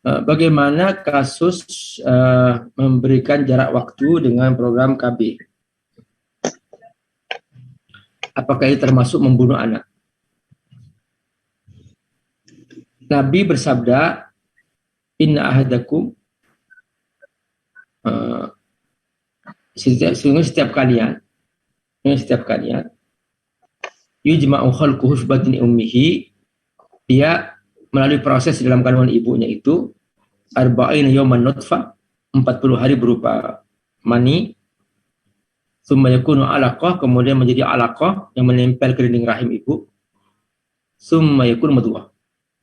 Bagaimana kasus memberikan jarak waktu dengan program KB? Apakah ini termasuk membunuh anak? Nabi bersabda, Inna ahadakum, setiap kalian, yujma'u khalquhu fi batni ummihi, dia melalui proses dalam kandungan ibunya itu arba'ina yawman nutfah, 40 hari berupa mani, summa yakunu alaqah, kemudian menjadi alaqah yang menempel ke dinding rahim ibu, summa yakunu mudghah,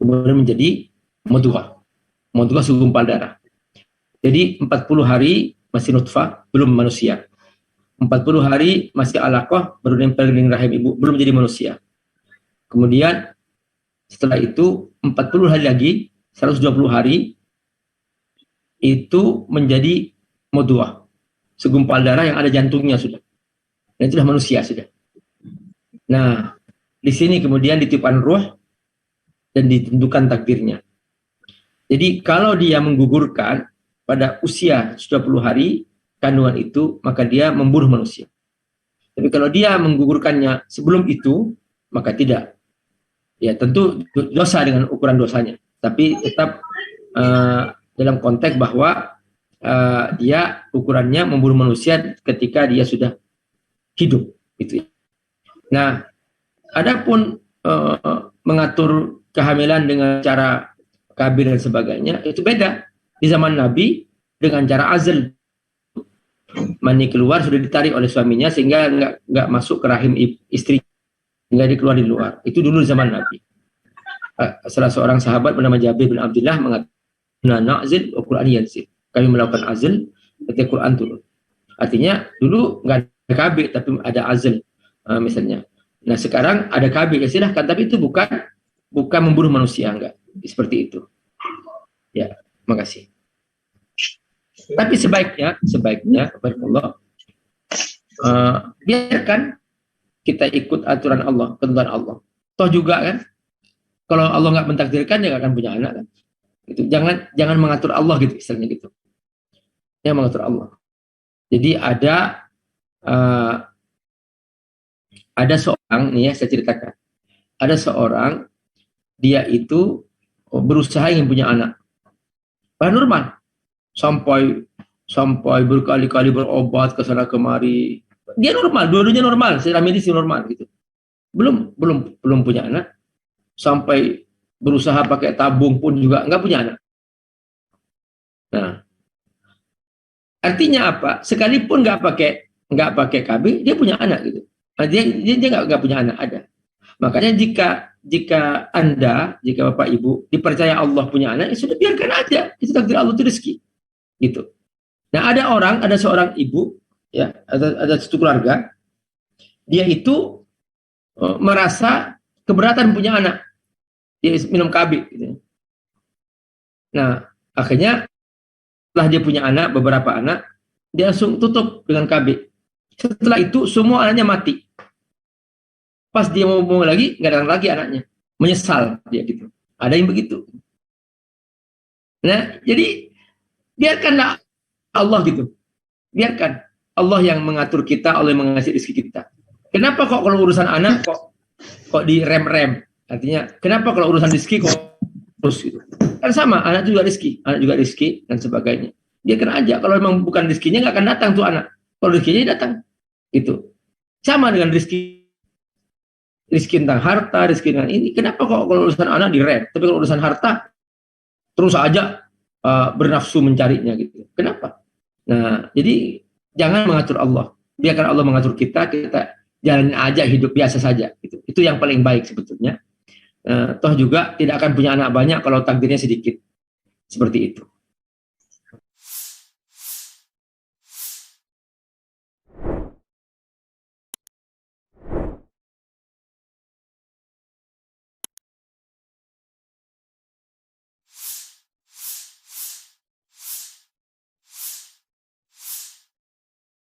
kemudian menjadi mudghah segumpal darah. Jadi 40 hari masih nutfah, belum manusia. 40 hari masih alaqah, baru nempel ke dinding rahim ibu, belum menjadi manusia. Kemudian setelah itu 40 hari lagi, 120 hari, itu menjadi mudghah, segumpal darah yang ada jantungnya sudah. Dan itu sudah manusia sudah. Nah, di sini kemudian ditiupkan ruh dan ditentukan takdirnya. Jadi kalau dia menggugurkan pada usia 20 hari kandungan itu, maka dia membunuh manusia. Tapi kalau dia menggugurkannya sebelum itu, maka tidak. Ya tentu dosa dengan ukuran dosanya, tapi tetap dalam konteks bahwa dia ukurannya membunuh manusia ketika dia sudah hidup, gitu. Nah, adapun mengatur kehamilan dengan cara KB dan sebagainya itu beda. Di zaman Nabi dengan cara azl, mani keluar sudah ditarik oleh suaminya sehingga nggak masuk ke rahim istri, nggak dikeluar di luar. Itu dulu zaman Nabi. Salah seorang sahabat bernama Jabir bin Abdullah mengatakan, na'zil wa Qur'an yanzil. Kami melakukan azl ketika Quran turun. Artinya dulu nggak ada KB tapi ada azl misalnya. Nah sekarang ada KB, ya silahkan, tapi itu bukan membunuh manusia, enggak seperti itu. Ya, makasih. Tapi sebaiknya Allah, biarkan kita ikut aturan Allah, ketentuan Allah. Toh juga kan, kalau Allah nggak mentakdirkan dia nggak akan punya anak kan. Gitu. Jangan mengatur Allah gitu, istilahnya gitu. Yang mengatur Allah. Jadi ada seorang, nih ya saya ceritakan. Ada seorang, dia itu berusaha ingin punya anak. Normal. Sampai berkali-kali berobat ke sana kemari. Dia normal, dua-duanya normal, secara medis normal gitu. Belum punya anak. Sampai berusaha pakai tabung pun juga nggak punya anak. Nah, artinya apa? Sekalipun nggak pakai KB, dia punya anak gitu. Nah, dia nggak punya anak, ada. Makanya jika Bapak Ibu dipercaya Allah punya anak, ya sudah biarkan aja. Itu takdir Allah, itu rezeki. Gitu. Nah, ada seorang ibu, ya, ada satu keluarga, dia itu merasa keberatan punya anak. Dia minum KB gitu. Nah, akhirnya setelah dia punya anak, beberapa anak, dia langsung tutup dengan KB. Setelah itu semua anaknya mati. Pas dia mau lagi, nggak datang lagi anaknya. Menyesal dia gitu. Ada yang begitu. Nah, jadi biarkanlah Allah gitu. Biarkan Allah yang mengatur kita, Allah yang mengasih rezeki kita. Kenapa kok kalau urusan anak kok direm-rem? Artinya, kenapa kalau urusan rezeki kok terus gitu? Kan sama, anak juga rezeki dan sebagainya. Dia kena aja, kalau memang bukan rezekinya nggak akan datang tuh anak. Kalau rezekinya datang, gitu. Sama dengan rezeki tentang harta, rezeki dengan ini. Kenapa kok kalau urusan anak direm? Tapi kalau urusan harta terus aja bernafsu mencarinya gitu. Kenapa? Nah, jadi jangan mengatur Allah. Biarkan Allah mengatur kita jalanin aja hidup biasa saja. Gitu. Itu yang paling baik sebetulnya. Toh juga tidak akan punya anak banyak kalau takdirnya sedikit. Seperti itu.